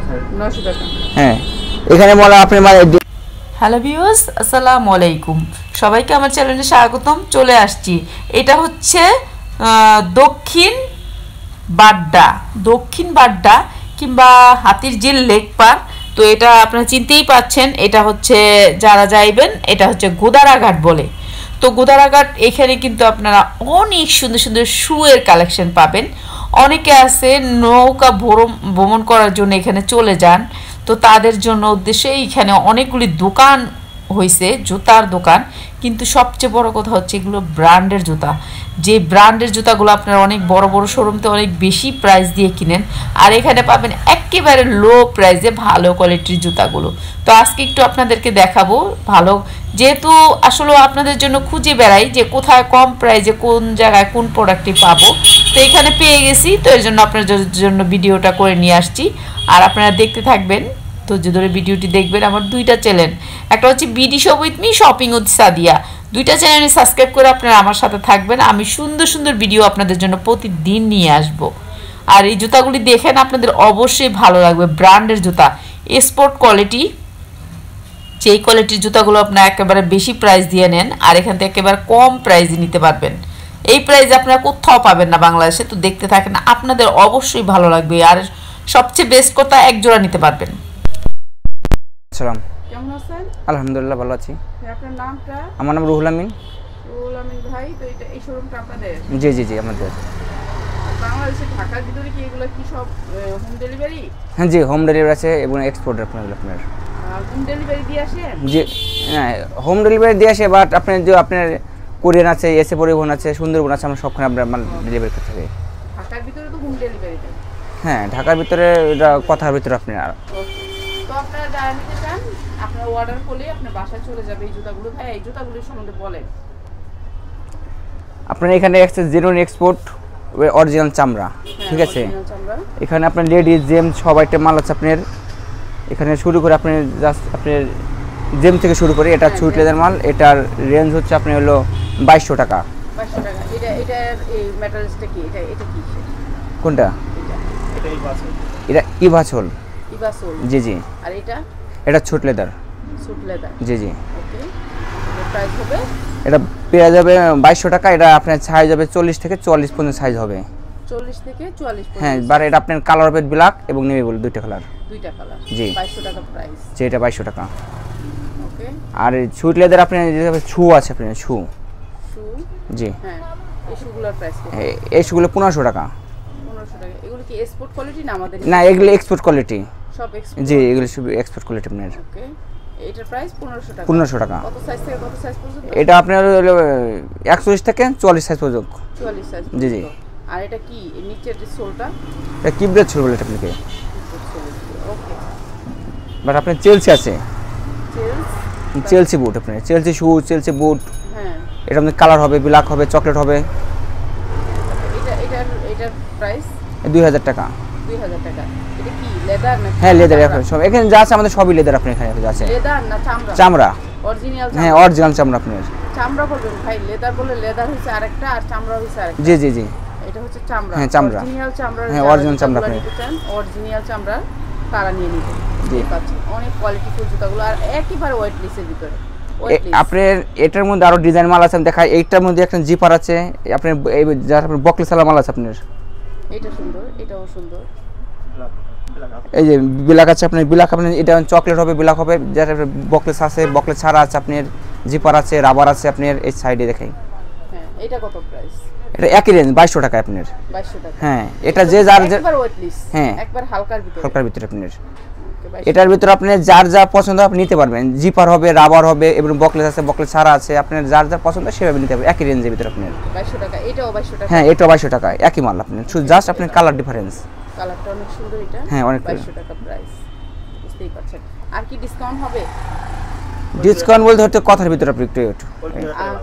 900 টাকা। হ্যাঁ এখানে বলা আপনি মানে হ্যালো ভিউয়ার্স, আসসালামু আলাইকুম। সবাইকে আমার চ্যানেলে স্বাগতম। চলে আসছি, এটা হচ্ছে দক্ষিণ বাড্ডা কিংবা হাতির ঝিল লেক পার্ক। তো এটা আপনারা চিনতেই পাচ্ছেন, এটা হচ্ছে যারা যাইবেন এটা হচ্ছে গোদারাঘাট বলে। তো গোদারাঘাট এখানে কিন্তু আপনারা অনেক সুন্দর সুন্দর শুয়ের কালেকশন পাবেন। অনেকে আছে নৌকা ভ্রমণ করার জন্য এখানে চলে যান, তো তাদের জন্য উদ্দেশ্যে এখানে অনেকগুলি দোকান হয়েছে, জুতার দোকান। কিন্তু সবচেয়ে বড় কথা হচ্ছে এগুলো ব্র্যান্ডের জুতা। যে ব্র্যান্ডের জুতাগুলো আপনারা অনেক বড় বড় শোরুমতে অনেক বেশি প্রাইস দিয়ে কিনেন, আর এখানে পাবেন একেবারে লো প্রাইসে ভালো কোয়ালিটির জুতাগুলো। তো আজকে একটু আপনাদেরকে দেখাবো ভালো, যেহেতু আসলে আপনাদের জন্য খুঁজে বেড়াই যে কোথায় কম প্রাইসে কোন জায়গায় কোন প্রোডাক্টটি পাবো। তো এখানে পেয়ে গেছি, তো এর জন্য আপনাদের জন্য ভিডিওটা করে নিয়ে আসছি। আর আপনারা দেখতে থাকবেন, ধৈর্য ধরে ভিডিওটি দেখবেন। আমার দুইটা চ্যানেল, একটা হচ্ছে BD shop with me, shopping with Sadia. দুইটা চ্যানেলে সাবস্ক্রাইব করে আপনারা আমার সাথে থাকবেন। আমি সুন্দর সুন্দর ভিডিও আপনাদের জন্য প্রতিদিন নিয়ে আসব। আর এই জুতাগুলি দেখেন, আপনাদের অবশ্যই ভালো লাগবে। ব্র্যান্ডের জুতা, স্পোর্ট কোয়ালিটি। যেই কোয়ালিটির জুতাগুলো আপনারা একেবারে বেশি প্রাইস দিয়ে নেন, আর এখান থেকে একেবারে কম প্রাইসে নিতে পারবেন। এই প্রাইসে আপনারা কোথাও পাবেন না বাংলাদেশে। তো দেখতে থাকেন, আপনাদের অবশ্যই ভালো লাগবে। আর সবচেয়ে বেস্ট কথা, এক জোড়া নিতে পারবেন। সালাম, কেমন আছেন? আলহামদুলিল্লাহ ভালো আছি। আপনার নামটা? আমার নাম রুহুল আমিন। রুহুল আমিন ভাই, তো এই শোরুমটা আপনাদের? জি জি জি আমাদের। বাংলাদেশে ঢাকার ভিতরে কি এগুলো কি সব হোম ডেলিভারি? হ্যাঁ জি, হোম ডেলিভারি আছে এবং এক্সপোর্ট আপনার হোম ডেলিভারি দিয়ে আসেন? জি হ্যাঁ, হোম ডেলিভারি দিয়ে আসে, বাট আপনার যে আপনার কোরিয়ান আছে, এসে পরিবহন আছে, সুন্দরবন আছে, আমরা সবখানে আপনার মাল ডেলিভারি করতে থাকি। ঢাকার ভিতরে তো হোম ডেলিভারি দেন? হ্যাঁ ঢাকার ভিতরে, এটা কথার ভিতরে আপনার। তো আপনারা যারা নিতে চান, আপনারা অর্ডার করলে আপনার বাসায় চলে যাবে এই জুতাগুলো। ভাই এই জুতাগুলোর সম্বন্ধে বলেন। আপনার এখানে এক্সেস জেনুইন এক্সপোর্ট অরিজিনাল চামড়া, ঠিক আছে। এখানে আপনার লেডিস জেমস সব আইটেম মাল আছে আপনার। এখানে শুরু করে আপনি জাস্ট আপনার জেম থেকে শুরু করে, এটা সুইট লেদার মাল। এটার রেঞ্জ হচ্ছে আপনার হলো 2200 টাকা। 2200 টাকা। এটা এই ম্যাটেরিয়ালসটা কি? এটা কি? কোনটা? এটা ইভাসোল। এটা ইভাসোল। ইভাসোল, জি জি। আর এটা সুইট লেদার। সুট লেদার, জি জি। ওকে। এর প্রাইস হবে? এটা পেয়ে যাবে 2200 টাকা। এটা আপনার সাইজ হবে 40 থেকে 44 পর্যন্ত সাইজ হবে। 40 থেকে 44 পর্যন্ত? হ্যাঁ, বাট এটা আপনার কালার হবে ব্ল্যাক এবং নেভি ব্লু, দুইটা কালার। দুইটা কালার। জি। 2200 টাকা প্রাইস। জি, এটা 2200 টাকা। ওকে। আর সুইট লেদার আপনার যে শু আছে, আপনার শু। জি হ্যাঁ, এই শুগুলোর প্রাইস কত? এই শুগুলো 1500 টাকা। 1500 টাকা। এগুলো কি এক্সপোর্ট কোয়ালিটি না আমাদের? না, এগুলো এক্সপোর্ট কোয়ালিটি। সব এক্সপোর্ট? জি, এগুলো সব এক্সপোর্ট কোয়ালিটি আপনার। ওকে। এটার প্রাইস 1500 টাকা। 1500 টাকা। কত সাইজ থেকে কত সাইজ পর্যন্ত? এটা আপনার 41 থেকে 44 সাইজ পর্যন্ত। 44 সাইজ? জি জি। আর এটা কি এর নিচের যে সোলটা? এটা কিব্রেট সোল বলে এটা আপনাকে। ওকে। বাট আপনার চেলসি আছে। চেলসি বুট, আপনার চেলসি শু, চেলসি বুট। হ্যাঁ। এটা আপনার কালার হবে, ব্ল্যাক হবে, চকলেট হবে। এটার প্রাইস 2000 টাকা। 2000 টাকা। এটা কি লেদার না? হ্যাঁ লেদার। এখন সব এখানে যা আছে আমাদের সবই লেদার। আপনার এখানে যা আছে লেদার না চামড়া? চামড়া। অরিজিনাল? হ্যাঁ অরিজিনাল চামড়া আপনার। চামড়া বলবেন ভাই, লেদার বলে লেদার হচ্ছে আরেকটা আর চামড়া হচ্ছে আরেকটা। জি জি জি। এটা হচ্ছে চামড়া। হ্যাঁ চামড়া। অরিজিনাল চামড়া। হ্যাঁ অরিজিনাল চামড়া আপনি নিতে চান, অরিজিনাল চামড়া তারা নিয়ে নিতে। জি পাচ্ছেন অনেক কোয়ালিটিফুল জুতাগুলো, আর একেবারে ওয়েটলেসের ভিতরে। আপনার এটার মধ্যে আরো ডিজাইন মাল আছে, আমি দেখাই। এইটার মধ্যে একটা জিপার আছে, আপনার এই যার আপনার বকলে সালা মাল আছে আপনার। এটা সুন্দর, এটাও সুন্দর। এই যে ব্ল্যাক আছে আপনার, ব্ল্যাক আপনার এটা চকলেট হবে, ব্ল্যাক হবে। যার বকলেস আছে, বকলেস ছাড়া আছে আপনার, জিপার আছে, রাবার আছে আপনার। এই সাইডে দেখাই। হ্যাঁ, এটা কত প্রাইস? এটা একই রেঞ্জ 2200 টাকা আপনার। 2200 টাকা। হ্যাঁ, এটা যে যার একবার ওয়েটলেস। হ্যাঁ, একবার হালকার ভিতরে। হালকার ভিতরে আপনার। এটার ভিতরে আপনি যার যা পছন্দ আপনি নিতে পারবেন। জিপার হবে, রাবার হবে এবং বকলেস আছে, বকলেস ছাড়া আছে। আপনার যার যা পছন্দ সেভাবে নিতে পারবেন একই রেঞ্জের ভিতরে আপনার। 2200 টাকা। এটাও 2200 টাকা? হ্যাঁ, এটাও 2200 টাকা, একই মাল আপনার, শুধু জাস্ট আপনার কালার ডিফারেন্স। কালারটা অনেক সুন্দর এটা। হ্যাঁ, অনেক 2200 টাকা প্রাইস। বুঝতেই পারছেন। আর কি ডিসকাউন্ট হবে? ডিসকাউন্ট বলতে হচ্ছে কথার ভিতরে আপনি একটু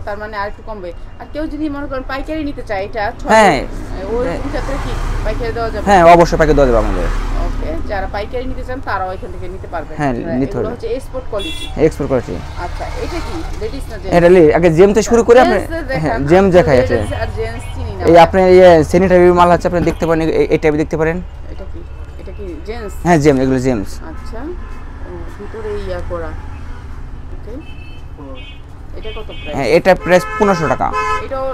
তার মানে আর একটু কমবে। আর কেউ যদি মনে করেন পাইকারি নিতে চায়, এটা হ্যাঁ ওই ক্ষেত্রে কি পাইকারি দেওয়া যাবে? হ্যাঁ অবশ্যই পাইকারি দেওয়া যাবে আমাদের। ওকে, যারা পাইকারি নিতে চান তারাও এখান থেকে নিতে পারবেন। হ্যাঁ, নিতে এগুলো হচ্ছে এক্সপোর্ট কোয়ালিটি। Export quality. আচ্ছা, এটা কি লেডিস না জেন্টস? এটা আগে জেম থেকে শুরু করে আপনি হ্যাঁ জেম দেখাই আছে। আর জেন্টস চিনি না। এই আপনি এই স্যানিটারি মাল আছে, আপনি দেখতে পারেন, এই টাইপে দেখতে পারেন। এটা কি জেন্টস? হ্যাঁ জেমস, এগুলো জেমস। আচ্ছা, ও ভিতরে ইয়া করা। ওকে, এটা কত প্রাইস? হ্যাঁ এটা প্রাইস 1500 টাকা। এটাও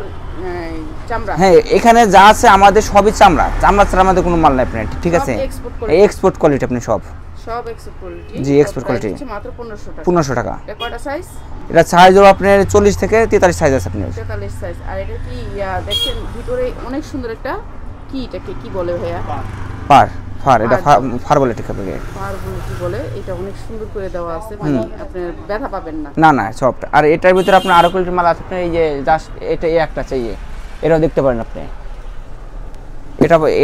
চামড়া? হ্যাঁ এখানে যা আছে আমাদের সবই চামড়া, চামড়া ছাড়া আমাদের কোনো মাল নাই আপনার, ঠিক আছে? এক্সপোর্ট কোয়ালিটি আপনি সব এক্সপোর্ট কোয়ালিটি? জি এক্সপোর্ট কোয়ালিটি। মাত্র 1500 টাকা। 1500 টাকা। এটা কয়টা সাইজ? এটা সাইজ হবে আপনার 40 থেকে 43 সাইজ আছে আপনার। 43 সাইজ। আর এটা কি ইয়া দেখছেন ভিতরে অনেক সুন্দর একটা কি, এটাকে কি বলে ভাইয়া? ফার, এটা ফার বলে ঠিক আছে। ফার বলে কি বলে? এটা অনেক সুন্দর করে দেওয়া আছে, মানে আপনি ব্যথা পাবেন না। না না সফট। আর এটার ভিতরে আপনার আরো কোয়ালিটির মাল আছে আপনার, এই যে জাস্ট এটা এই একটা চাই, এটাও দেখতে পারেন আপনি।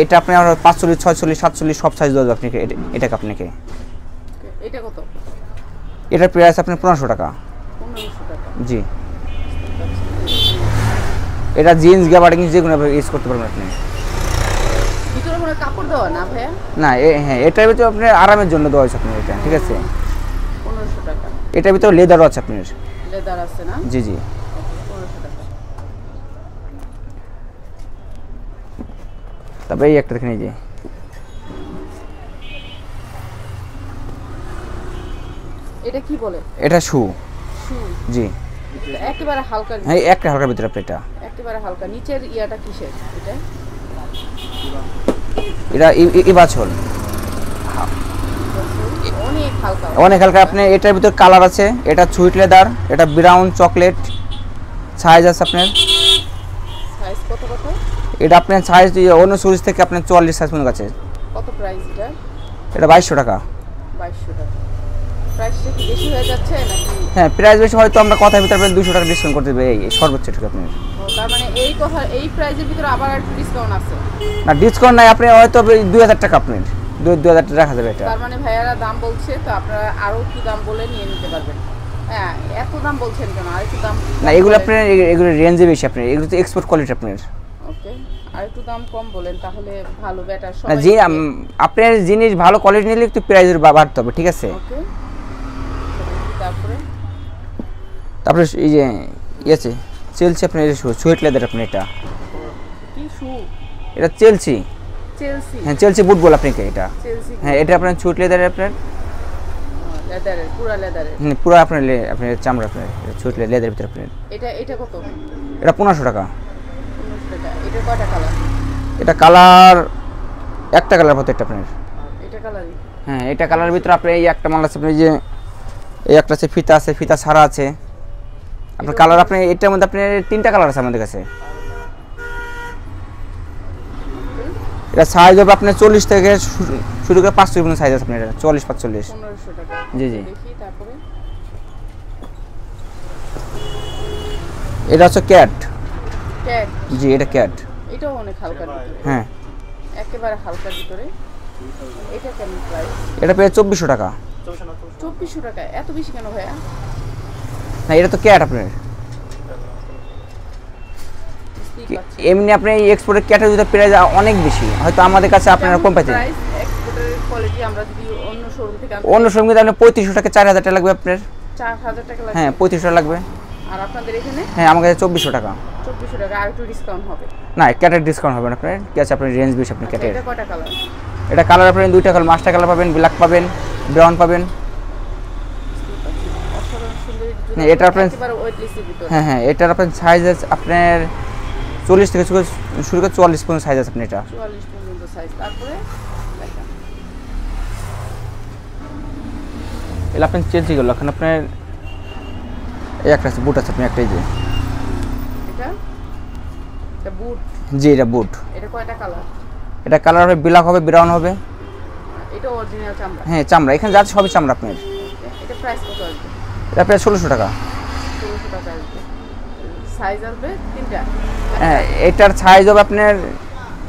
এটা আপনি আর 45, 46, 47 সব সাইজ দেওয়া যাবে আপনাকে। এটাকে আপনাকে এটা কত? এটার প্রাইস আপনার 1500 টাকা। 1500 টাকা? জি। এটা জিন্স গ্যাবার্ডিং যেগুলো ইউজ করতে পারবেন আপনি। ভিতরে কোনো কাপড় দেওয়া না ভাইয়া? না হ্যাঁ এটার ভিতরে আপনার আরামের জন্য দেওয়া হয়েছে আপনার এটা, ঠিক আছে? 1500 টাকা। এটার ভিতরে লেদারও আছে আপনার। লেদার আছে না? জি জি। 1500 টাকা। তারপরে এই একটা দেখেন, এই যে এটা কি বলে? এটা শু। জি একেবারে হালকা? হ্যাঁ একটা হালকার ভিতরে আপনি এটা একেবারে হালকা। নিচের ইয়াটা কিসের? এটা ইবাছল, অনেক হালকা। অনেক হালকা। আপনি এটার ভিতর কালার আছে, এটা সুইট লেদার, এটা ব্রাউন চকলেট। সাইজ আছে আপনার। সাইজ কত কত? এটা আপনার সাইজ অন্য সুইচ থেকে আপনার 44 সাইজ পর্যন্ত আছে। কত প্রাইস এটা? এটা 2200 টাকা। 2200 টাকা। প্রাইসটা কি বেশি হয়ে যাচ্ছে নাকি? হ্যাঁ প্রাইস বেশি হয়তো আমরা কথার ভিতরে 200 টাকা ডিসকাউন্ট করতে দেব, এই সর্বোচ্চ ঠিক আপনার। তার মানে এই কথা, এই প্রাইসের ভিতরে আবার একটু ডিসকাউন্ট আছে? না ডিসকাউন্ট নাই, আপনি হয়তো 2000 টাকা আপনার 2000 টাকা রাখা যাবে এটা। তার মানে ভাইয়ারা দাম বলছে, তো আপনারা আরো একটু দাম বলে নিয়ে নিতে পারবেন। হ্যাঁ এত দাম বলছেন কেন? আর একটু দাম না এগুলো আপনার, এগুলো রেঞ্জে বেশি আপনার, এগুলো তো এক্সপোর্ট কোয়ালিটি আপনার। ওকে, আর একটু দাম কম বলেন তাহলে ভালো, বেটার না সবাই। জি আপনার জিনিস ভালো কোয়ালিটি নিলে একটু প্রাইস বাড়তে হবে, ঠিক আছে? ওকে, তারপরে এই যে আছে চেলসি আপনার, সুইট লেদার আপনার। এটা কি শু? এটা চেলসি। চেলসি? হ্যাঁ চেলসি বুট বল আপনাকে এটা। চেলসি? হ্যাঁ এটা আপনার সুইট লেদার আপনার, লেদারের, পুরো লেদারের? হ্যাঁ পুরো আপনার আপনার চামড়া আপনার, সুইট লেদারের ভিতরে আপনার। এটা কত? এটা 1500 টাকা। 1500 টাকা। এটা কয়টা কালার? এটা কালার একটা কালার প্রত্যেকটা আপনার। এটা কালারই? হ্যাঁ এটা কালারের ভিতরে আপনার এই একটা মাল আছে আপনার, এই যে এই একটা আছে ফিতা আছে, ফিতা ছাড়া আছে আপনার কালার। আপনি এটার মধ্যে আপনার 3টা কালার আছে আমাদের কাছে। এটা সাইজ হবে আপনার 40 থেকে শুরু করে 500 পর্যন্ত সাইজ আছে আপনার। এটা 40, 45। 1500 টাকা। জি জি। দেখি তারপরে। এটা হচ্ছে ক্যাট। ক্যাট? জি এটা ক্যাট। এটাও অনেক হালকার ভিতরে? হ্যাঁ একেবারে হালকার ভিতরে। এটা কেমন প্রাইস? এটা পেয়ে 2400 টাকা। 2400 টাকা? এত বেশি কেন ভাইয়া? না এটা তো ক্যাট আপনার। এমনি আপনি এক্সপোর্টের ক্যাটের যদি প্রাইস অনেক বেশি, হয়তো আমাদের কাছে আপনারা কম পাইছেন। প্রাইস এক্সপোর্টের কোয়ালিটি আমরা যদি অন্য শোরুম থেকে অন্য শোরুমে আপনি 3500 টাকা 4000 টাকা লাগবে আপনার। 4000 টাকা লাগবে? হ্যাঁ 3500 লাগবে। আর আপনাদের এখানে? হ্যাঁ আমার কাছে 2400 টাকা। 2400 টাকা। আর একটু ডিসকাউন্ট হবে? না ক্যাটের ডিসকাউন্ট হবে না আপনার, কি আছে আপনার রেঞ্জ বেশি আপনার ক্যাটের। এটা কয়টা কালার? এটা কালার আপনার 2টা কালার, মাস্টার কালার পাবেন, ব্ল্যাক পাবেন, ব্রাউন পাবেন। অসাধারণ সুন্দর। হ্যাঁ এটা আপনার একেবারে ওয়েটলেসের ভিতরে? হ্যাঁ হ্যাঁ এটার আপনার সাইজ আছে আপনার 40 থেকে শুরু করে 44 পর্যন্ত সাইজ আছে আপনার। এটা 44 পর্যন্ত সাইজ। তারপরে দেখেন এগুলো আপনার চেঞ্জ গেল। এখন আপনার এই একটা আছে বুট আছে আপনি একটা, এই যে এটা বুট? জি এটা বুট। এটা কয়টা কালার? এটা কালার হবে ব্ল্যাক হবে, ব্রাউন হবে। এটা অরিজিনাল চামড়া? হ্যাঁ চামড়া, এখানে যা আছে সবই চামড়া আপনার। এটা প্রাইস কত আসবে? এটা প্রায় 1600 টাকা। 1600 টাকা আসবে। সাইজ আসবে 3টা? হ্যাঁ এটার সাইজ হবে আপনার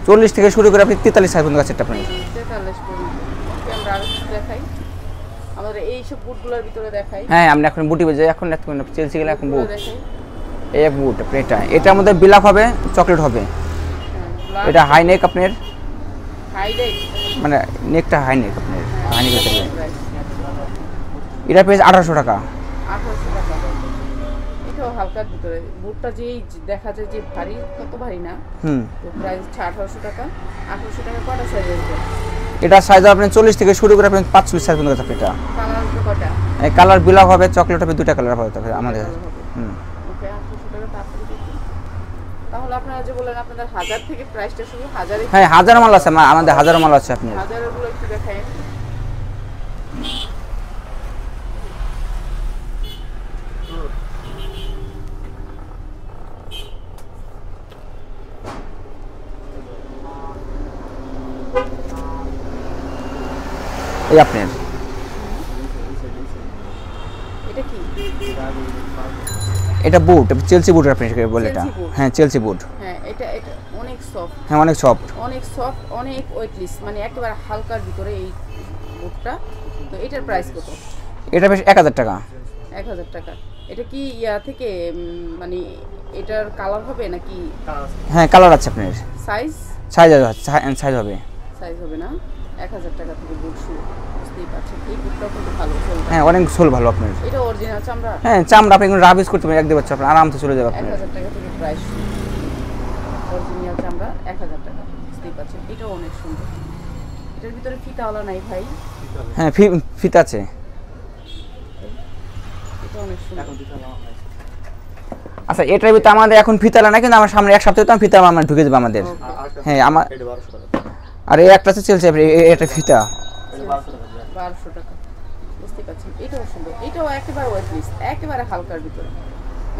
40 থেকে শুরু করে আপনি 43 সাইজ পর্যন্ত আছে এটা আপনার। 43 পর্যন্ত। ওকে, আমরা আরো কিছু দেখাই। আমাদের এই সব বুটগুলোর ভিতরে দেখাই। হ্যাঁ আমরা এখন বুটি বাজে, এখন চেলসি গেলে এখন বুট। দেখাই। এই এক বুট আপনি এটা, এটার মধ্যে ব্ল্যাক হবে, চকলেট হবে। এটা হাই নেক আপনার, হাই নেক মানে নেকটা হাই নেক আপনার, হাই নেক হতে হবে। এটা প্রাইস 1800 টাকা। 1800 টাকা। এটাও হালকার ভিতরে। বুটটা যেই দেখা যায় যে ভারী, তত ভারী না। তো প্রাইস 1800 টাকা। 1800 টাকা কয়টা সাইজ আসবে? এটা সাইজ আপনি 40 থেকে শুরু করে আপনি 45 সাইজ পর্যন্ত আছে এটা। কালার কটা? এই কালার ব্ল্যাক হবে, চকলেট হবে, দুটো কালার হবে তবে আমাদের। হুম। ওকে 800 টাকা তারপরে দেখি। তাহলে আপনারা যে বলেন আপনাদের 1000 থেকে প্রাইসটা শুরু 1000 এ? হ্যাঁ 1000 মাল আছে, আমাদের 1000 মাল আছে আপনার। 1000 এর গুলো একটু দেখাই। এই আপনার এটা কি? এটা বুট, চেলসি বুট আপনি বলে এটা। চেলসি বুট। হ্যাঁ চেলসি বুট। হ্যাঁ এটা অনেক সফট, হ্যাঁ অনেক সফট। অনেক ওয়েটলেস, মানে একেবারে হালকার ভিতরে এই বুটটা। তো এটার প্রাইস কত? এটা বেশ 1000 টাকা। 1000 টাকা। এটা কি ইয়া থেকে মানে এটার কালার হবে নাকি? হ্যাঁ কালার আছে আপনার। সাইজ সাইজ হবে না। 1000 টাকা থেকে বুট শুরু, বুঝতেই পারছেন। এই বুটটাও কিন্তু ভালো চলবে। হ্যাঁ অনেক সোল ভালো আপনার। এটা অরিজিনাল চামড়া? হ্যাঁ চামড়া আপনি কোনো রাবিস করতে পারেন, এক দেবে আপনার আরামসে চলে যাবে আপনার। 1000 টাকা থেকে প্রাইস শুরু। অরিজিনাল চামড়া 1000 টাকা, বুঝতেই পারছেন। এটাও অনেক সুন্দর। এটার ভিতরে ফিতাওয়ালা নাই ভাই? হ্যাঁ ফিতা আছে। এটা অনেক সুন্দর। আচ্ছা এটার ভিতরে আমাদের এখন ফিতালা না, কিন্তু আমার সামনে এক সপ্তাহে তো আমি ফিতা আমার ঢুকে যাবে আমাদের। হ্যাঁ আমার আর এই একটা আছে চলছে এটা ফিতা 1200 টাকা, বুঝতে পারছেন। এটাও সুন্দর, এটাও একেবারে ওয়েটলেস, একেবারে হালকার ভিতরে।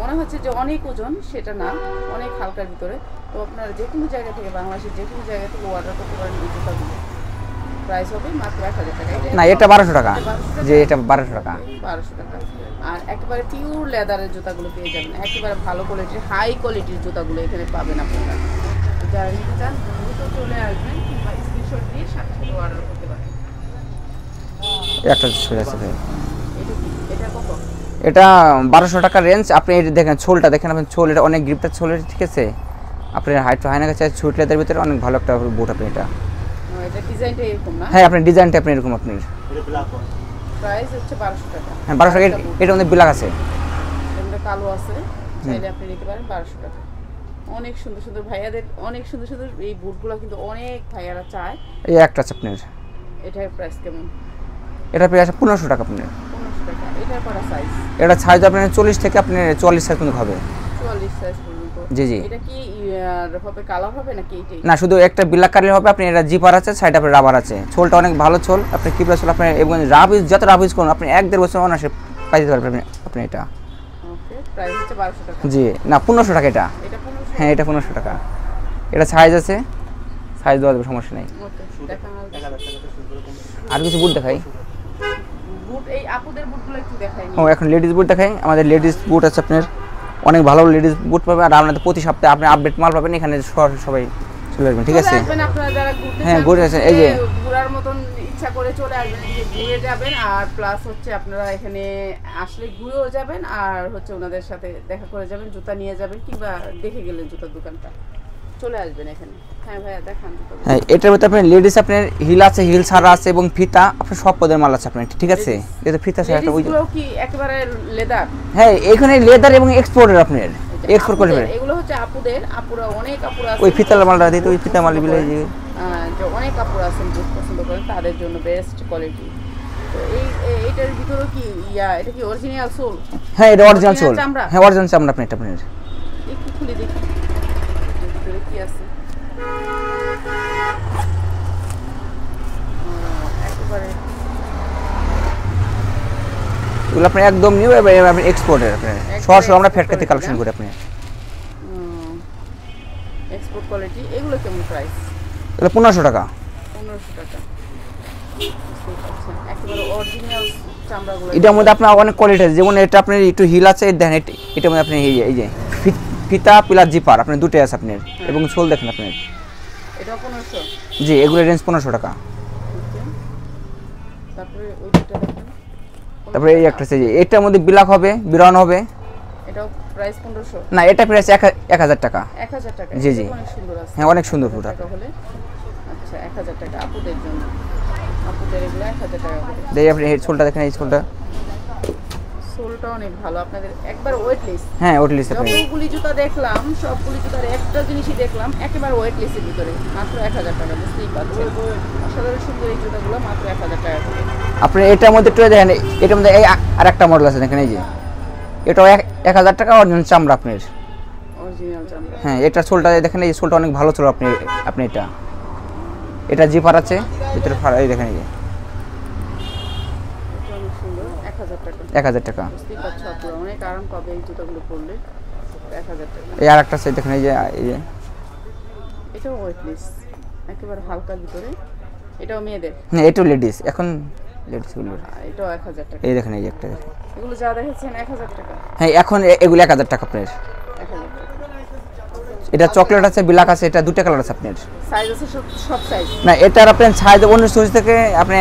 মনে হচ্ছে যে অনেক ওজন, সেটা না, অনেক হালকার ভিতরে। তো আপনারা যে কোনো জায়গা থেকে, বাংলাদেশের যে কোনো জায়গা থেকে অর্ডার করতে পারেন এই জুতাগুলো। প্রাইস হবে মাত্র 1000 টাকা। না এটা 1200 টাকা। যে এটা 1200 টাকা। 1200 টাকা। আর একেবারে পিওর লেদারের জুতাগুলো পেয়ে যাবেন, একেবারে ভালো কোয়ালিটির, হাই কোয়ালিটির জুতাগুলো এখানে পাবেন আপনারা। যারা নিতে চান দ্রুত চলে আসবেন, কিংবা স্ক্রিনশট দিয়ে সাথে সাথে অর্ডার করতে পারেন। একটা চলে আসছে ভাই। এটা কি? এটা কত? এটা 1200 টাকা রেঞ্জ। আপনি এই দেখেন ছোলটা দেখেন, আপনি ছোল এটা অনেক গ্রিপটা ছোলের, ঠিক আছে। আপনার হাইট হাই না কাছে ছুট লেদার ভিতরে অনেক ভালো একটা বুট আপনি এটা। এটা ডিজাইনটা এরকম না? হ্যাঁ আপনার ডিজাইনটা আপনি এরকম আপনার। প্রাইস হচ্ছে 1200 টাকা। হ্যাঁ 1200 টাকা। এটা অনেক ব্ল্যাক আছে, এটা কালো আছে, চাইলে আপনি নিতে পারেন 1200 টাকা। অনেক সুন্দর সুন্দর ভাইয়াদের, অনেক সুন্দর সুন্দর এই বুটগুলো কিন্তু অনেক ভাইয়ারা চায়। এই একটা আছে আপনার। এটার প্রাইস কেমন? এটা প্রাইস 1500 টাকা আপনার। 1500 টাকা। এটার কটা সাইজ? এটা সাইজ আপনার 40 থেকে আপনার 44 সাইজ পর্যন্ত হবে। 44 সাইজ পর্যন্ত? জি জি। এটা কি হবে কালার হবে নাকি এইটাই? না শুধু একটা ব্ল্যাক কালার হবে। আপনি এটা জিপার আছে, সাইড আপনি রাবার আছে। ছোলটা অনেক ভালো ছোল, আপনি কি প্লাস আপনি এবং রাবিস যত রাবিস করুন আপনি 1-1.5 বছর অনাসে পাইতে পারবেন আপনি এটা। ওকে, প্রাইস হচ্ছে 1200 টাকা। জি না 1500 টাকা এটা। এটা 1500? হ্যাঁ এটা 1500 টাকা। এটা সাইজ আছে, সাইজ দেওয়া যাবে, সমস্যা নেই। ওকে, দেখান। আর কিছু বুট দেখাই। বুট এই আপুদের বুটগুলো একটু দেখাই নি। ও এখন লেডিস বুট দেখাই। আমাদের লেডিস বুট আছে আপনার, অনেক ভালো লেডিস বুট পাবেন। আর আপনাদের প্রতি সপ্তাহে আপনি আপডেট মাল পাবেন এখানে, সবাই চলে আসবেন, ঠিক আছে। আপনারা যারা ঘুরতে হ্যাঁ চান, ঘুরে আসেন, এই যে ঘোরার মতন ইচ্ছা করে চলে আসবেন, এই যে ঘুরে যাবেন। আর প্লাস হচ্ছে আপনারা এখানে আসলে ঘুরেও যাবেন, আর হচ্ছে ওনাদের সাথে দেখা করে যাবেন, জুতা নিয়ে যাবেন, কিংবা দেখে গেলেন জুতার দোকানটা, চলে আসবেন এখানে। হ্যাঁ ভাইয়া দেখান। হ্যাঁ এটার মধ্যে আপনার লেডিস আপনার হিল আছে, হিল ছাড়া আছে এবং ফিতা, আপনার সব পদের মাল আছে আপনার, ঠিক আছে। এটা ফিতা আছে একটা, ওই এগুলো কি একেবারে লেদার? হ্যাঁ এখানে লেদার এবং এক্সপোর্টের আপনার, এক্সপোর্ট করে ফেলে। এগুলো হচ্ছে আপুদের, আপুরা অনেক আপুরা আছে ওই ফিতার মালটা দিতে, ওই ফিতা মাল বিলে যে অনেক আপুরা আছেন বুট পছন্দ করেন, তাদের জন্য বেস্ট কোয়ালিটি। তো এইটার ভিতরে কি এটা কি অরিজিনাল সোল? হ্যাঁ এটা অরিজিনাল সোল। চামড়া? হ্যাঁ অরিজিনাল চামড়া আপনার, এটা আপনার। একটু খুলে দেখি ভিতরে কি আছে। একেবারে এগুলো আপনার একদম নিউ এবং আপনি এক্সপোর্টের আপনার, সরাসরি আমরা ফ্যাক্টরিতে কালেকশন করি আপনার। Export quality. এগুলো কেমন প্রাইস? এটা 1500 টাকা। 1500 টাকা। একেবারে অরিজিনাল চামড়াগুলো। এটার মধ্যে আপনার অনেক কোয়ালিটি আছে, যেমন এটা আপনার একটু হিল আছে, দেখেন এটার মধ্যে আপনি এই যে ফিতা প্লাস জিপার আপনার দুটোই আছে আপনার, এবং সোল দেখেন আপনার। এটা 1500? জি এগুলো রেঞ্জ 1500 টাকা। তারপরে ওই দুটো দেখেন। তারপরে এই একটা আছে, এটার মধ্যে ব্ল্যাক হবে, ব্রাউন হবে। এটাও প্রাইস 1500? না এটা প্রাইস 1000 টাকা। 1000 টাকা? জি জি। অনেক সুন্দর আছে। হ্যাঁ অনেক সুন্দর ফুট। আচ্ছা 1000 টাকা আপুদের জন্য। আপুদের এগুলো 1000 টাকা করে। এই আপনি এই ছোলটা দেখেন, এই ছোলটা সোলটা অনেক ভালো, আপনাদের একবার ওয়েটলেস। হ্যাঁ ওয়েটলেস আপনি। যতগুলি জুতা দেখলাম সবগুলি জুতার একটা জিনিসই দেখলাম একেবারে ওয়েটলেসের ভিতরে, মাত্র 1000 টাকা। বুঝতেই পারছেন অসাধারণ সুন্দর এই জুতাগুলো মাত্র 1000 টাকা করে। আপনি এটার মধ্যে একটু দেখেন, এটার মধ্যে এই আরেকটা মডেল আছে দেখেন, এই যে এটাও 1000 টাকা অরিজিনাল চামড়া আপনার। অরিজিনাল চামড়া। হ্যাঁ এটার সোলটা দেখেন, এই সোলটা অনেক ভালো ছিল আপনি এটা জিপার আছে ভিতরে এই দেখেন, এই যে এটা অনেক সুন্দর, 1000 টাকা। 1000 টাকা। বুঝতেই পারছো আপনারা অনেক আরাম পাবে এই জুতাগুলো পরলে, 1000 টাকা। এই আরেকটা আছে দেখেন, এই যে এটাও ওয়েটলেস, একেবারে হালকার ভিতরে, এটাও মেয়েদের। হ্যাঁ এটাও লেডিস, এখন লেডিস গুলো এটাও 1000 টাকা। এই দেখেন, এই যে একটা দেখেন, এগুলো যা দেখেছেন 1000 টাকা। হ্যাঁ এখন এগুলো 1000 টাকা আপনার। 1000 টাকা। এটা চকলেট আছে, ব্ল্যাক আছে, এটা দুটো কালার আছে আপনার। সাইজ আছে সব সাইজ? না এটার আপনার সাইজ 39 থেকে আপনি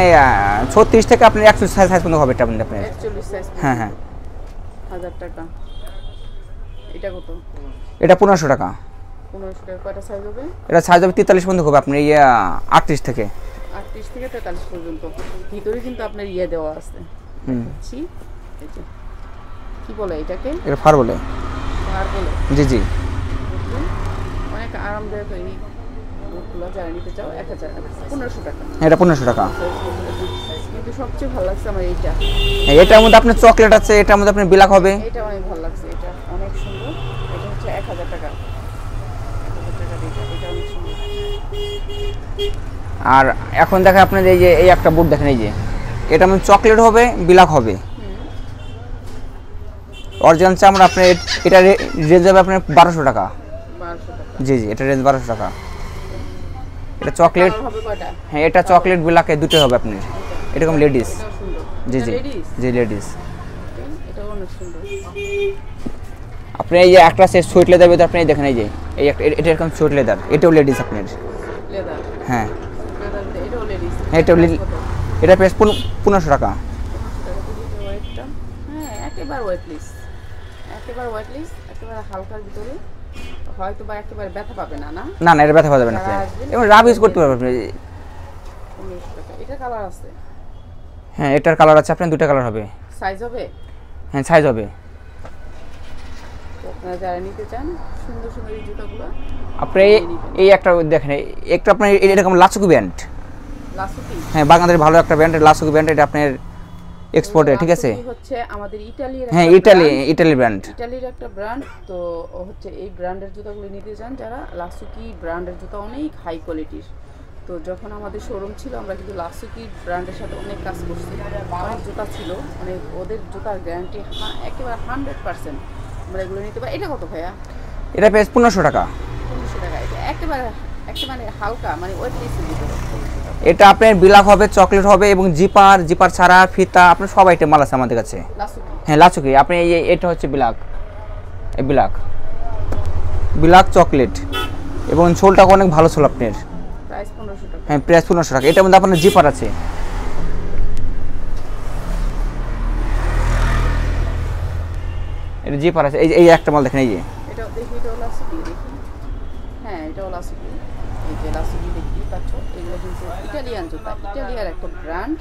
36 থেকে আপনি 41 সাইজ পর্যন্ত হবে এটা আপনার। 41 সাইজ। হ্যাঁ হ্যাঁ 1000 টাকা। এটা কত? এটা 1500 টাকা। 1500 টাকা। কয়টা সাইজ হবে? এটা সাইজ হবে 43 পর্যন্ত হবে আপনার, 38 থেকে 38 থেকে 43 পর্যন্ত। ভিতরে কিন্তু আপনার দেওয়া আছে। জি এই যে কি বলে এটাকে? এটা ফার বলে। ফার বলে? জি জি। অনেক আরামদায়ক এই বুটগুলো, যারা নিতে চাও 1500 টাকা। এটা 1500 টাকা। কিন্তু সবচেয়ে ভালো লাগছে আমার এইটা। এটার মধ্যে আপনার চকলেট আছে, এটার মধ্যে আপনার ব্ল্যাক হবে। এটা অনেক ভালো লাগছে, এটা অনেক সুন্দর। এটা হচ্ছে 1000 টাকা। 1000 টাকা দিয়ে এটা অনেক সুন্দর। আর এখন দেখেন আপনাদের এই যে এই একটা বুট দেখেন, এই যে এটা মানে চকলেট হবে, ব্ল্যাক হবে, অরিজিনাল চামড়া। আপনার এটা রেঞ্জ হবে আপনার 1200 টাকা। 1200 টাকা। জি জি, এটা রেঞ্জ 1200 টাকা। এটা চকলেট। কালার হবে কয়টা? হ্যাঁ এটা চকলেট ব্ল্যাক দুটো হবে আপনার, এরকম লেডিস। এটাও সুন্দর। জি এটা জি ladies? জি লেডিস। এটাও অনেক সুন্দর। আপনি এই যে একটা সেট সুইট লেদার ভিতরে আপনি দেখেন, এই যে এই একটা এটা এরকম সুইট লেদার, এটাও লেডিস আপনার। লেদার। হ্যাঁ লেদার এটাও লেডিস। এটাও এটা প্রাইস 1500 টাকা। 1500 টাকা দিয়ে ওয়েটটা। হ্যাঁ একেবারে ওয়েটলেস, একেবারে ওয়েটলেস, একেবারে হালকার ভিতরে। হয়তো বা একেবারে ব্যথা পাবে না। না না না এটা ব্যথা পাবে না আপনি, এবং রাব ইউজ করতে পারবেন আপনি। 1500 টাকা। এটা কালার আছে? হ্যাঁ এটার কালার আছে আপনার, দুটো কালার হবে। সাইজ হবে? হ্যাঁ সাইজ হবে। তো আপনারা যারা নিতে চান সুন্দর সুন্দর এই জুতাগুলো, আপনি এই একটা দেখেন, একটা আপনার এরকম লাসুকি ব্যান্ড। লাসুকি? হ্যাঁ বাংলাদেশের ভালো একটা ব্র্যান্ড লাসুকি ব্র্যান্ড, এটা আপনার এক্সপোর্টে, ঠিক আছে? লাসুকি হচ্ছে আমাদের ইতালির। হ্যাঁ ইটালি ব্র্যান্ড। ইতালির একটা ব্র্যান্ড। তো হচ্ছে এই ব্র্যান্ডের জুতাগুলো নিতে চান যারা, লাসুকি ব্র্যান্ডের জুতা অনেক হাই কোয়ালিটির। তো যখন আমাদের শোরুম ছিল আমরা কিন্তু লাসুকি ব্র্যান্ডের সাথে অনেক কাজ করছি, অনেক জুতা ছিল, অনেক ওদের জুতার গ্যারান্টি একেবারে 100%। আমরা এগুলো নিতে পারি। এটা কত ভাইয়া? এটা প্রাইস 1500 টাকা। 1500 টাকা। এটা একেবারে হালকা, মানে ওয়েটলেসের ভিতরে। এটা আপনার ব্ল্যাক হবে, চকলেট হবে, এবং জিপার ছাড়া ফিতা আপনার সব আইটেম মাল আছে আমাদের কাছে। লাসুকি? হ্যাঁ লাসুকি। আপনি এটা হচ্ছে ব্ল্যাক, এই ব্ল্যাক চকলেট, এবং সোলটা অনেক ভালো সোল আপনার। প্রাইস 1500 টাকা। হ্যাঁ প্রাইস 1500 টাকা। এটার মধ্যে আপনার জিপার আছে। এটা জিপার আছে, এই একটা মাল দেখেন, এই যে এটা দেখি, এটাও লাসুকি দেখি। হ্যাঁ এটাও লাসুকি। এই যে লাসুকি দেখি পাচ্ছ, এগুলো কিন্তু ইটালিয়ান জুতা, ইটালিয়ার একটা ব্র্যান্ড।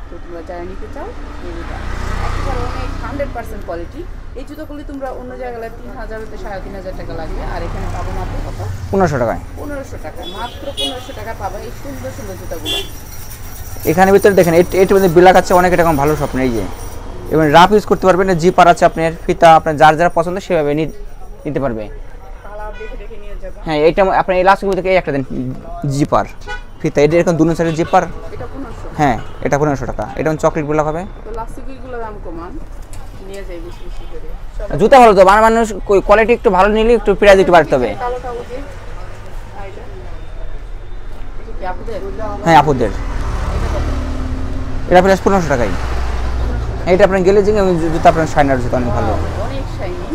তো তোমরা যারা নিতে চাও এই জুতা একেবারে অনেক 100% কোয়ালিটি। এই জুতোগুলি তোমরা অন্য জায়গায় 3000 হতে 3500 টাকা লাগবে, আর এখানে পাবো মাত্র কত? 1500 টাকায়। 1500 টাকা। মাত্র 1500 টাকা পাবো এই সুন্দর সুন্দর জুতাগুলো। এখানে ভিতরে দেখেন এটার মধ্যে ব্ল্যাক আছে, অনেক এরকম ভালো স্বপ্ন, এই যে এবং রাফ ইউজ করতে পারবেন। জিপার আছে আপনার, ফিতা আপনার যার পছন্দ সেভাবে নিতে পারবে। কালার দেখে দেখে নিয়ে যাবে। হ্যাঁ এটা আপনার এই লাস্ট থেকে এই একটা দেন জিপার ফিতা, এটা এরকম দুনো সাইডের জিপার। এটা 1500? হ্যাঁ এটা 1500 টাকা। এটা চকলেট ব্ল্যাক হবে। তো লাসুকিগুলো দাম কমান, নিয়ে যাই বেশি বেশি করে। জুতা ভালো তো, মানুষ কোয়ালিটি একটু ভালো নিলে একটু প্রাইস একটু বাড়তে হবে। কালোটা ওকে। আইটা এটা কি আপনাদের? হ্যাঁ আপুদের। এটা প্রাইস 1500 টাকাই। এটা আপনার গেলে যে জুতা আপনার শাইনার জুতা অনেক ভালো, অনেক শাইনি।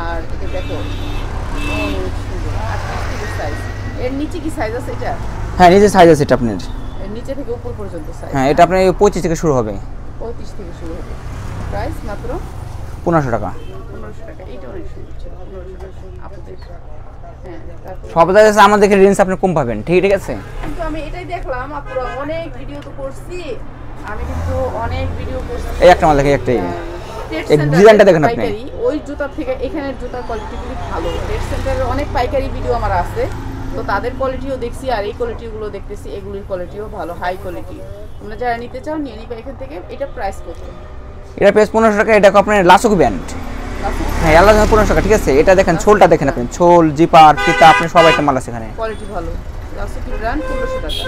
আর এটা দেখো অনেক সুন্দর। 28 সাইজ। এর নিচে কি সাইজ আছে এটা? হ্যাঁ নিচে সাইজ আছে এটা আপনার। এর নিচে থেকে উপর পর্যন্ত সাইজ? হ্যাঁ এটা আপনার 25 থেকে শুরু হবে। 35 থেকে শুরু হবে। প্রাইস মাত্র 1500 টাকা। 1500 টাকা। এইটা অনেক সুন্দর ছিল। 1500 টাকা আপনাদের। হ্যাঁ তারপর সব জায়গায় আমাদের রেঞ্জ আপনি কম পাবেন, ঠিক আছে? কিন্তু আমি এটাই দেখলাম, আপুরা অনেক ভিডিও তো করছি, আমি কিন্তু অনেক ভিডিও করছি। এই একটা মাল দেখে একটাই। ট্রেড এই সেন্টার ডিজাইনটা দেখেন আপনি। পাইকারি ওই জুতা থেকে এখানের জুতার কোয়ালিটিগুলি ভালো। ট্রেড সেন্টারের অনেক পাইকারি ভিডিও আমার আছে, তো তাদের কোয়ালিটিও দেখছি আর এই কোয়ালিটিগুলো দেখতেছি, এগুলির কোয়ালিটিও ভালো, হাই কোয়ালিটি। তোমরা যারা নিতে চাও নিয়ে নিবে এখান থেকে। এটা প্রাইস কত? এটা প্রাইস 1500 টাকা। এটা আপনার লাসুক ব্যান্ড। হ্যাঁ আলাদা 1500 টাকা, ঠিক আছে। এটা দেখেন ছোলটা দেখেন আপনি, ছোল জিপার ফিতা আপনি সব আইটেম মাল আছে এখানে। কোয়ালিটি ভালো। লাসুকি ব্র্যান্ড 1500 টাকা।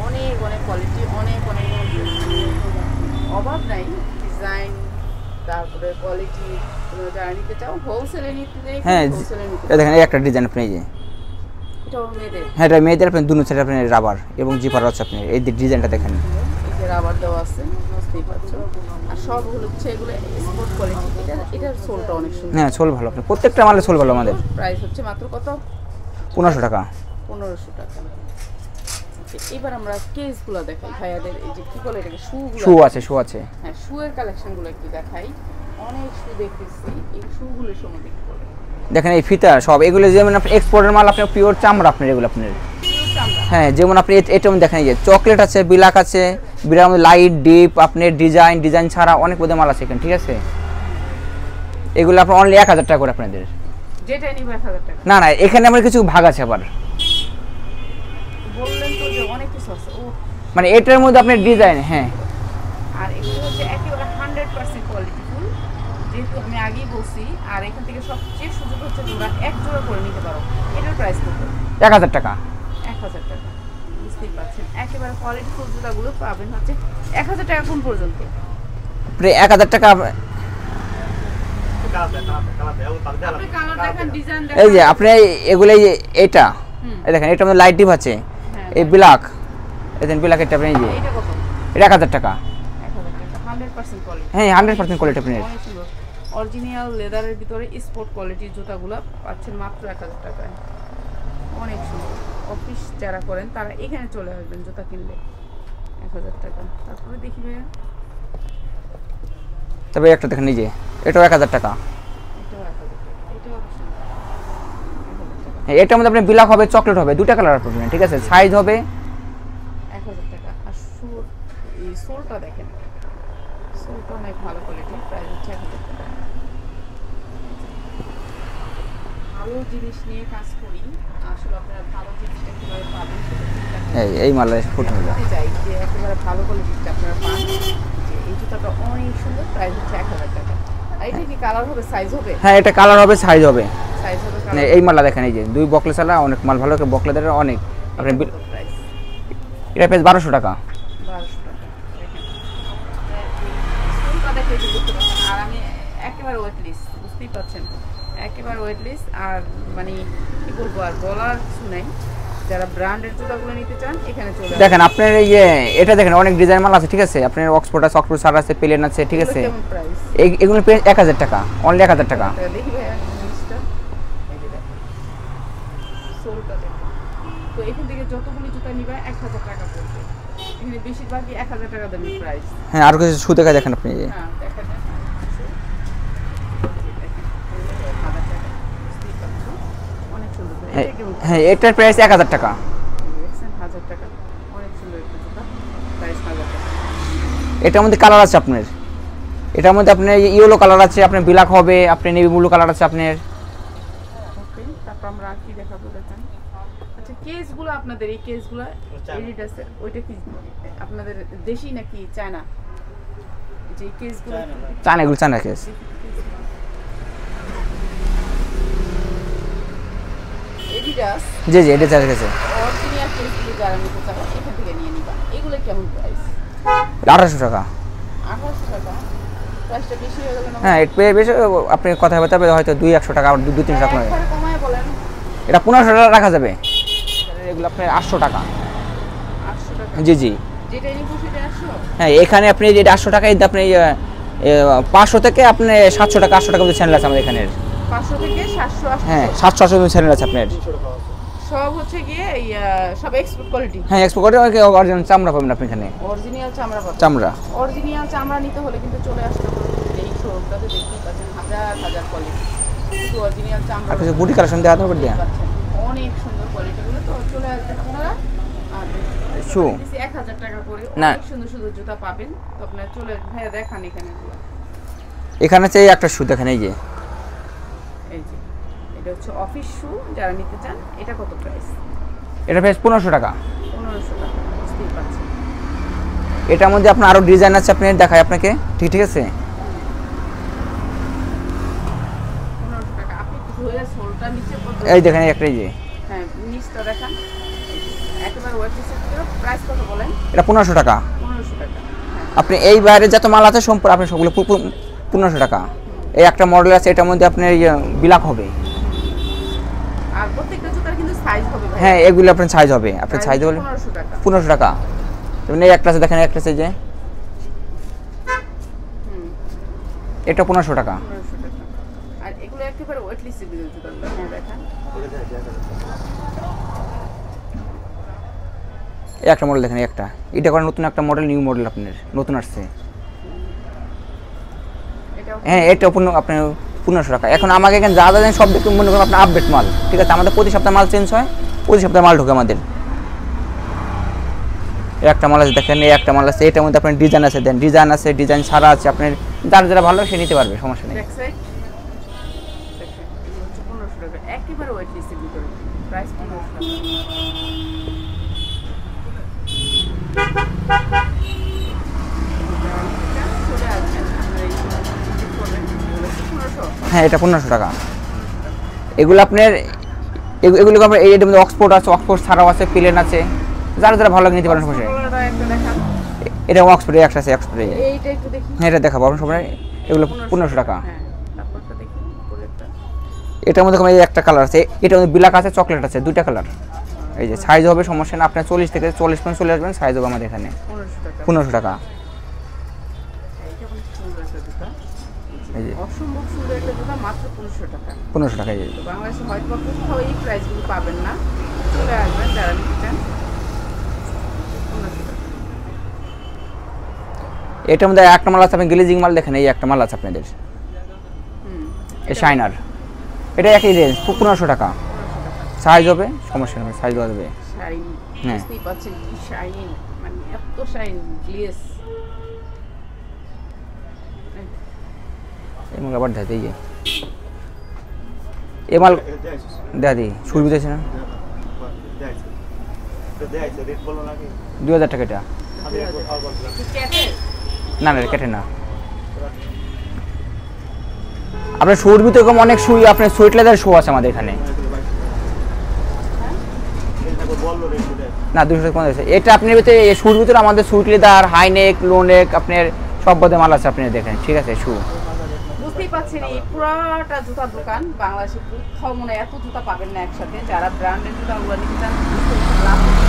অনেক অনেক কোয়ালিটি, অনেক অনেক অভাব নাই। ডিজাইন তারপরে কোয়ালিটি, তোমরা যারা নিতে চাও হোলসেলে নিতে হ্যাঁ হোলসেলে নিতে। এটা দেখেন এই একটা ডিজাইন আপনি এই যে, এটাও মেয়েদের। হ্যাঁ এটা মেয়েদের আপনি দুনো সাইড আপনি রাবার এবং জিপার আছে আপনি এই ডিজাইনটা দেখেন। এই যে রাবার দেওয়া আছে, বুঝতেই পারছো। আর সব হচ্ছে এগুলো স্পোর্ট কোয়ালিটি। এটার সোলটা অনেক সুন্দর। হ্যাঁ সোল ভালো, আপনি প্রত্যেকটা মালের সোল ভালো আমাদের। প্রাইস হচ্ছে মাত্র কত? 1500 টাকা। 1500 টাকা। এবার আমরা কেসগুলো দেখাই ভাইয়াদের। এই যে কি বলে এটাকে, শুগুলো। শু আছে, শু আছে। হ্যাঁ শুয়ের কালেকশনগুলো একটু দেখাই। অনেক শু দেখতেছি, এই শুগুলোর সম্বন্ধে কি বলে? দেখেন এই ফিতা সব এগুলো যেমন আপনি এক্সপোর্টের মাল, আপনি পিওর চামড়া আপনার এগুলো আপনার। চামড়া। হ্যাঁ যেমন আপনি এটা দেখেন এই যে চকলেট আছে, বিলাক আছে, বিরার মধ্যে লাইট ডিপ আপনার ডিজাইন ছাড়া অনেক পদে মাল আছে এখানে, ঠিক আছে। এগুলো আপনার অনলি 1000 টাকা করে আপনাদের। যেটাই নিবে 1000 টাকা। না না এখানে আমার কিছু ভাগ আছে আবার, বললেন তো যে অনেক কিছু আছে। ও মানে এটার মধ্যে আপনার ডিজাইন। হ্যাঁ আর এগুলো হচ্ছে একেবারে 100% কোয়ালিটিফুল, যেহেতু আমি আগেই বলছি। আর এখান থেকে সবচেয়ে সুযোগ হচ্ছে তোমরা এক জোড়া করে নিতে পারো। এটার প্রাইস কত? 1000 টাকা। 1000 টাকা। বুঝতেই পারছেন একেবারে কোয়ালিটিফুল জুতাগুলো পাবেন হচ্ছে 1000 টাকা কোন পর্যন্ত? প্রায় 1000 টাকা। আপনি কালার দেখেন, ডিজাইন দেখেন। এই যে আপনি এগুলো এই যে এটা এই দেখেন এটার মধ্যে লাইট ডিপ আছে, হ্যাঁ, এই ব্ল্যাক দেখেন ব্ল্যাক এটা আপনি এই যে এটা কত? এটা 1000 টাকা। 1000 টাকা 100% কোয়ালিটি। হ্যাঁ 100% কোয়ালিটি আপনার। অনেক সুন্দর অরিজিনাল লেদারের ভিতরে স্পোর্ট কোয়ালিটির জুতাগুলো পাচ্ছেন মাত্র 1000 টাকায়। অনেক সুন্দর। অফিস যারা করেন তারা এখানে চলে আসবেন জুতা কিনলে 1000 টাকা। তারপরে দেখি ভাইয়া তবে একটা দেখেন এই যে এটাও 1000 টাকা। এটাও 1000 টাকা। এটাও অনেক সুন্দর। 1000 টাকা। হ্যাঁ এটার মধ্যে আপনি ব্ল্যাক হবে, চকলেট হবে, দুটা কালার পাবেন, ঠিক আছে। সাইজ হবে 1000 টাকা। আর এই সোলটা দেখেন, সোলটা অনেক ভালো কোয়ালিটি। প্রাইস হচ্ছে 1000 টাকা। ভালো জিনিস নিয়ে কাজ করি, আসলে আপনারা ভালো জিনিসটা কিভাবে পাবেন সেটা চিন্তা করেন। এই মালের ফুট হবে। বলতে চাই যে একেবারে ভালো কোয়ালিটিটা আপনারা পান। যে এই জুতাটা অনেক সুন্দর, প্রাইস হচ্ছে 1000 টাকা। আর এটা কি কালার হবে, সাইজ হবে? হ্যাঁ এটা কালার হবে, সাইজ হবে। সাইজ হবে, মানে কালার এই মালটা দেখেন এই যে দুই বকলে চালা অনেক মাল ভালো, বকলেদের অনেক আপনি প্রাইস এটা প্রাইস 1200 টাকা। 1200 টাকা। দেখেন স্কুলটা দেখে যে বুঝতে পারছেন। আর আমি একেবারে ওয়েটলিস, বুঝতেই পারছেন একেবারে ওয়েটলিস। আর মানে কি বলবো, আর বলার কিছু নাই। যারা ব্র্যান্ডের জুতাগুলো নিতে চান এখানে চলে আসুন। দেখেন আপনার এই যে এটা দেখেন অনেক ডিজাইন মাল আছে, ঠিক আছে। আপনার অক্সফোর্ড আছে, অক্সফোর্ড সার আছে, প্লেন আছে, ঠিক আছে। কেমন প্রাইস? এগুলো প্রাইস 1000 টাকা, অনলি 1000 টাকা। দেখি ভাইয়া জিনিসটা। এই যে দেখেন সোলটা দেখেন। তো এখান থেকে যতগুলি জুতা নিবে 1000 টাকা পড়বে। এখানে বেশিরভাগই 1000 টাকা দামি প্রাইস। হ্যাঁ আর কিছু শু দেখা দেখেন আপনি এই যে। হ্যাঁ দেখা যায়। দেখেন 1000 টাকা। বুঝতেই পারছো অনেক সুন্দর। এটা কেমন? হ্যাঁ এটার প্রাইস 1000 টাকা। দেখছেন 1000 টাকা। অনেক সুন্দর একটা জুতা, প্রাইস 1000 টাকা। এটার মধ্যে কালার আছে আপনার, এটার মধ্যে আপনার ইয়েলো কালার আছে, আপনার ব্ল্যাক হবে, আপনার নেভি ব্লু কালার আছে আপনার। ওকে, তারপর আমরা কি দেখাবো দেখেন। আচ্ছা কেসগুলো আপনাদের, এই কেসগুলো এডিট আছে, ওইটা কি আপনাদের দেশি নাকি চায়না? যে কেসগুলো চান এগুলো চান কেস। এডিডাস জি জি এটা চান গেছে অরিজিনাল কেসগুলো যারা নিতে চাও এখান থেকে নিয়ে নিবা। এগুলো কেমন প্রাইস? 1800 টাকা। 1800 টাকা। প্রাইসটা বেশি হয়ে গেল না? হ্যাঁ এটা বেশি, আপনি কথা বলতে হবে হয়তো 200 টাকা আর 2-3 টাকা কমে। একবারে কমায় বলেন। এটা 1500 টাকা রাখা যাবে। এগুলো আপনার 800 টাকা। 800 টাকা। জি জি যেটা নিব সেটা 800? হ্যাঁ এখানে আপনি যে 800 টাকা আপনি 500 থেকে আপনি 700 টাকা 800 টাকা মধ্যে চ্যানেল আছে আমাদের এখানে। 500 থেকে 700 800। হ্যাঁ 700 মধ্যে চ্যানেল আছে আপনার। সব হচ্ছে গিয়ে এই সব এক্সপোর্ট কোয়ালিটি। হ্যাঁ এক্সপোর্ট করে অরিজিনাল চামড়া পাবেন আপনি এখানে। অরিজিনাল চামড়া পাবেন। চামড়া অরিজিনাল চামড়া নিতে হলে কিন্তু চলে আসতে হবে এই শোরুমটাতে। দেখতেই পাচ্ছেন হাজার হাজার কোয়ালিটি, শুধু অরিজিনাল চামড়া আর কিছু বুটি কালেকশন দেওয়া হবে দিয়া। পাচ্ছেন। অনেক সুন্দর কোয়ালিটিগুলো, তো চলে আসবেন আপনারা। শু 1000 টাকা করে না। অনেক সুন্দর সুন্দর জুতা পাবেন। তো আপনারা চলে ভাইয়া দেখান এখানে এগুলো। এখানে চাই একটা শু দেখেন এই যে এই যে এটা হচ্ছে অফিস শু, যারা নিতে চান। এটা কত প্রাইস? এটা প্রাইস 1500 টাকা। 1500 টাকা, বুঝতেই পারছেন। এটার মধ্যে আপনার আরো ডিজাইন আছে, আপনি দেখাই আপনাকে, ঠিক ঠিক আছে। 1500 টাকা। আপনি একটু ধরে সোলটা নিচে পর্যন্ত, এই দেখেন এই একটা এই যে হ্যাঁ নিচটা দেখান। একেবারে ওয়েবসাইট প্রাইস কত বলেন? এটা 1500 টাকা। 1500 টাকা। হ্যাঁ আপনি এই বাইরে যত মাল আছে সম্পূর্ণ আপনি সবগুলো 1500 টাকা। এই একটা মডেল আছে, এটার মধ্যে আপনার বিলাক হবে। আর প্রত্যেকটা জুতার কিন্তু সাইজ হবে ভাই। হ্যাঁ এগুলো আপনার সাইজ হবে, আপনার সাইজ বলে 1500 টাকা। 1500 টাকা। যেমন এই একটা আছে দেখেন, একটা আছে যে এটা 1500 টাকা। 1500 টাকা। আর এগুলো একেবারে ওয়েটলেস জুতা, হ্যাঁ দেখান। এই একটা মডেল দেখেন, এই একটা, এটা করে নতুন একটা মডেল, নিউ মডেল আপনার নতুন আসছে। এটাও হ্যাঁ এটা আপনার 1500 টাকা। এখন আমাকে এখানে যা যা দেন সব দেখে মনে করেন আপনার আপডেট মাল, ঠিক আছে। আমাদের প্রতি সপ্তাহে মাল চেঞ্জ হয়, প্রতি সপ্তাহে মাল ঢোকে আমাদের। এই একটা মাল আছে দেখেন, এই একটা মাল আছে, এটার মধ্যে আপনার ডিজাইন আছে, দেন ডিজাইন আছে, ডিজাইন ছাড়া আছে, আপনার যার যারা ভালো সে নিতে পারবে, সমস্যা নেই। ব্যাক সাইড দেখেন, এগুলো হচ্ছে 1500 টাকা। একেবারে ওয়েটলেসের ভিতরে, প্রাইস 1500 টাকা। চলে আসবেন, আপনারা এই ভিজিট করবেন। এগুলো হচ্ছে 1500। হ্যাঁ এটা 1500 টাকা। এগুলো আপনার এগুলো আপনার এর মধ্যে অক্সফোর্ড আছে, অক্সফোর্ড ছাড়াও আছে, প্লেন আছে, যারা যারা ভালো লাগে নিতে পারেন, সমস্যা নেই। কালারটা একটা দেখান। এটা অক্সফোর্ড একটা আছে, অক্সফোর্ড। এইটা একটু দেখি। হ্যাঁ এটা দেখাবো আপনার সবাই। এগুলো 1500 টাকা। হ্যাঁ, তারপরটা দেখি উপরেরটা। এটার মধ্যে এই একটা কালার আছে, এটার মধ্যে ব্ল্যাক আছে, চকলেট আছে, দুইটা কালার। এই যে সাইজ হবে, সমস্যা না, আপনার 40 থেকে 40 পর্যন্ত চলে আসবেন, সাইজ হবে আমাদের এখানে 1500 টাকা। 1500 টাকা। এইটা অনেক সুন্দর একটা জুতা। এই যে অসম্ভব সুন্দর একটা জুতা, মাত্র 1500 টাকা। 1500 টাকা। এই যে তো বাংলাদেশে হয়তো বা কোথাও এই প্রাইসগুলো পাবেন না। চলে আসবেন যারা নিতে চান। 1500 টাকা। এটার মধ্যে একটা মাল আছে, আপনি গ্লেজিং মাল দেখেন, এই একটা মাল আছে আপনাদের, এই শাইনার। এটা একই রেঞ্জ, 1500 টাকা। সাইজ হবে, সমস্যা নেই, সাইজ দেওয়া যাবে। শাইন, হ্যাঁ। বুঝতেই পারছেন কি শাইন, মানে এত শাইন, গ্লেস। এই মাল আবার দেখাতে, এই যে এই মাল দেখা দিই, শুরু দিতেছে না, 2000 টাকা এটা। ক্যাটের না না কেটে না। আপনার শুর ভিতরে এরকম অনেক শুই, আপনার সুইট লেদার শু আছে আমাদের এখানে। না 200 টাকা আছে এটা। আপনার ভিতরে এই শুর ভিতরে আমাদের সুইট লেদার, হাই নেক, লো নেক, আপনার সব পদে মাল আছে, আপনি দেখেন, ঠিক আছে। শু বুঝতেই পারছেন, এই পুরাটা জুতার দোকান। বাংলাদেশে কোথাও মনে হয় এত জুতা পাবেন না একসাথে। যারা ব্র্যান্ডের জুতাগুলো নিতে চান,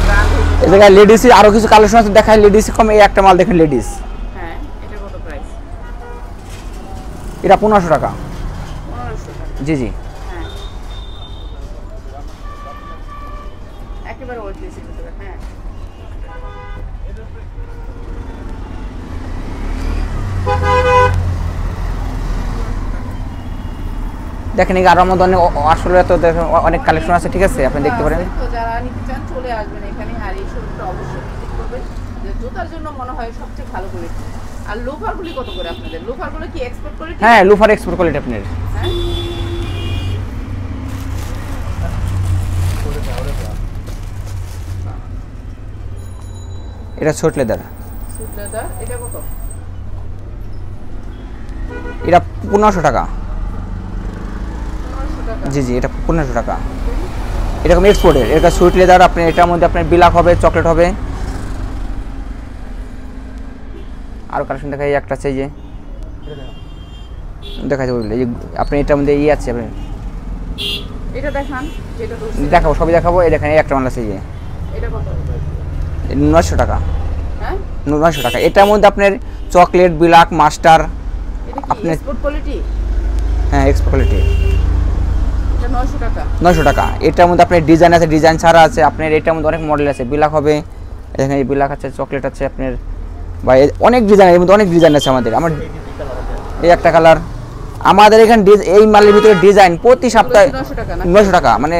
ব্র্যান্ড এই জায়গায় লেডিস আরো কিছু কালেকশন আছে, দেখায় লেডিস কম। এই একটা মাল দেখেন লেডিস, হ্যাঁ, এটা কত প্রাইস? এটা 1500 টাকা। 1500 টাকা। জি জি। হ্যাঁ, একেবারে ওয়েটলেস জুতা। হ্যাঁ, দেখেন এই আরো আমাদের আসলে তো দেখেন অনেক কালেকশন আছে, ঠিক আছে, আপনি দেখতে পারেন। তো যারা নিতে চান চলে আসবেন এখানে। আর এই শোরুমটা অবশ্যই ভিজিট করবেন। যে জুতার জন্য মনে হয় সবচেয়ে ভালো কোয়ালিটি। আর লোফারগুলি কত করে আপনাদের? লোফারগুলো কি এক্সপোর্ট কোয়ালিটি? হ্যাঁ লুফার এক্সপোর্ট কোয়ালিটি আপনার। হ্যাঁ, এটা শর্ট লেদার, সুট লেদার। এটা কত? এটা 1500 টাকা। 1500 টাকা। জি জি, এটা 1500 টাকা। এরকম এক্সপোর্টের, এটা সুইট লেদার, আপনি এটার মধ্যে আপনার ব্ল্যাক হবে, চকলেট হবে। আর কালেকশন দেখাই একটা আছে, এই যে দেখা যাবে, এই যে আপনি এটার মধ্যে ই আছে, আপনি এটা দেখান, যেটা তো দেখাবো, সবই দেখাবো। এই দেখেন এই একটা মাল আছে, এই যে এটা কত? 900 টাকা। হ্যাঁ, 900 টাকা। এটার মধ্যে আপনার চকলেট, ব্ল্যাক, মাস্টার, এটা কি আপনি- এক্সপোর্ট কোয়ালিটি? হ্যাঁ এক্সপোর্ট কোয়ালিটি। এটা 900 টাকা। 900 টাকা। এটার মধ্যে আপনার ডিজাইন আছে, ডিজাইন ছাড়া আছে, আপনার এটার মধ্যে অনেক মডেল আছে, ব্ল্যাক হবে, এখানে ব্ল্যাক আছে, চকলেট আছে, আপনার বা অনেক ডিজাইন, এর মধ্যে অনেক ডিজাইন আছে আমাদের। আমার এই একটা কালার আমাদের এখানে এই মালের ভিতরে ডিজাইন প্রতি সপ্তাহে 900 টাকা না? 900 টাকা, মানে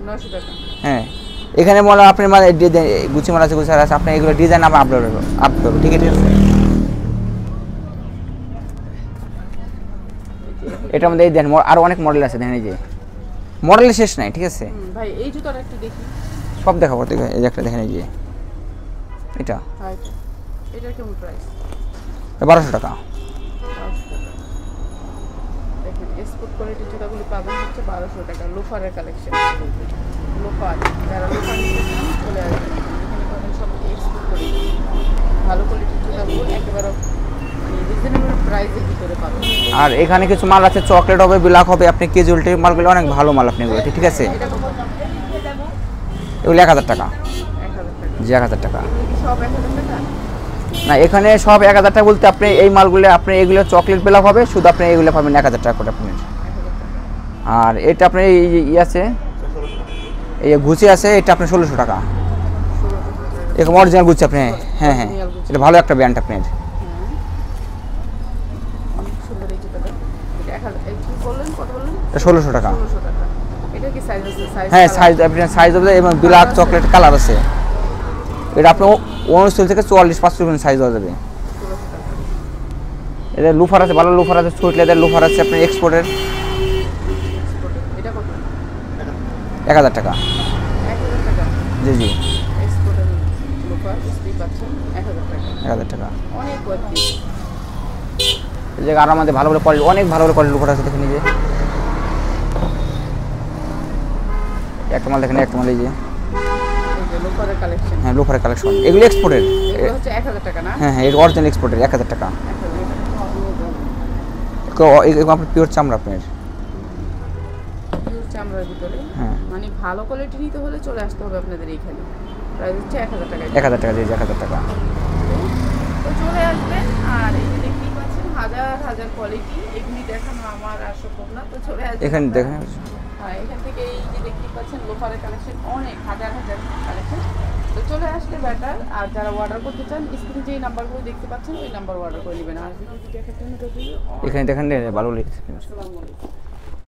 900 টাকা। হ্যাঁ এখানে মনে হয় আপনার মানে গুচি মাল আছে, গুচি আছে, আপনি এগুলো ডিজাইন আমরা আপলোড করবো, ঠিক আছে? এটার মধ্যে এই দেন আরো অনেক মডেল আছে, দেখেন এই যে মডেলের শেষ নাই, ঠিক আছে? ভাই এই জুতাটা একটু দেখি। সব দেখাবো, এই যে একটা দেখেন এই যে এটা হ্যাঁ, এটার কেমন প্রাইস? 1200 টাকা। দেখেন এক্সপোর্ট কোয়ালিটির জুতাগুলি পাবেন হচ্ছে 1200 টাকা। লোফারের কালেকশন, লোফার, যারা লোফার নিতে চান চলে আসবেন। এখানে পাবেন সব এক্সপোর্ট কোয়ালিটি, ভালো কোয়ালিটির জুতাগুলো একেবারে রিজনেবল প্রাইসের ভিতরে পাবেন। আর এখানে কিছু মাল আছে, চকলেট হবে, ব্ল্যাক হবে, আপনি ক্যাজুয়ালিটির মালগুলো অনেক ভালো মাল আপনি এগুলো, ঠিক আছে? এটা কত? এগুলো 1000 টাকা। 1000 টাকা। জি 1000 টাকা। এগুলো কি সব 1000 টাকা? না, এখানে সব 1000 টাকা বলতে আপনি এই মালগুলো আপনি এগুলো চকলেট ব্ল্যাক হবে, শুধু আপনি এগুলো পাবেন 1000 টাকা করে আপনি। 1000 টাকা। আর এটা আপনার এই ই আছে, এই গুচি আছে, এটা আপনার 1600 টাকা। 1600 টাকা। এরকম অরিজিনাল গুচি আপনি, হ্যাঁ হ্যাঁ, এটা ভালো একটা ব্র্যান্ড আপনার। অনেক সুন্দর এই জুতাটা। এটা 1000, এই কি বললেন, কত বললেন? এটা 1600 টাকা। 1600 টাকা। এটা কি সাইজ আছে? হ্যাঁ সাইজ, আপনার সাইজ হবে এবং ব্ল্যাক চকলেট কালার আছে। এটা আপনার 39 থেকে 44-45 পর্যন্ত সাইজ হয়ে যাবে। 1600 টাকা। এদের লুফার আছে, ভালো লুফার আছে, সুইট লেদার লুফার আছে আপনার এক্সপোর্টের। এটা কত? 1000 টাকা। 1000 টাকা। জি জি, এক্সপোর্টের লোফার স্লিপ আছে 1000 টাকা। 1000 টাকা। অনেক কোয়ালিটি। এই জায়গায় আর আমাদের ভালো ভালো কোয়ালিটি, অনেক ভালো ভালো কোয়ালিটি লুফার আছে, দেখে নিজে একটা মাল দেখেন, একটা মাল এই যে, এই যে লোফারের কালেকশন। হ্যাঁ লুফারের কালেকশন, এগুলো এক্সপোর্টের। এগুলো হচ্ছে 1000 টাকা না? হ্যাঁ হ্যাঁ, এটা অরিজিনাল এক্সপোর্টের 1000 টাকা। 1000 এগুলো আপনার পিওর চামড়া আপনার। পিওর চামড়ার ভিতরে। হ্যাঁ। মানে ভালো কোয়ালিটি নিতে হলে চলে আসতে হবে আপনাদের এইখানে। প্রাইস হচ্ছে 1000 টাকা। 1000 টাকা, জি 1000 টাকা। তো চলে আসবেন। আর এই যে দেখতেই পাচ্ছেন হাজার হাজার কোয়ালিটি, এগুলি দেখানো আমার আর সম্ভব না। তো চলে আসবেন এখানে আপনারা। দেখেন, হ্যাঁ, এখান থেকে এই যে দেখতেই পাচ্ছেন লোফারের কালেকশন অনেক হাজার হাজার কালেকশন। তো চলে আসলে বেটার। আর যারা অর্ডার করতে চান স্ক্রিনে যেই নাম্বারগুলো দেখতে পাচ্ছেন ওই নাম্বার অর্ডার করে নেবেন। আর যদি দেখার জন্য এখানে দেখেন ভালো লেগেছে। আসসালামু আলাইকুম।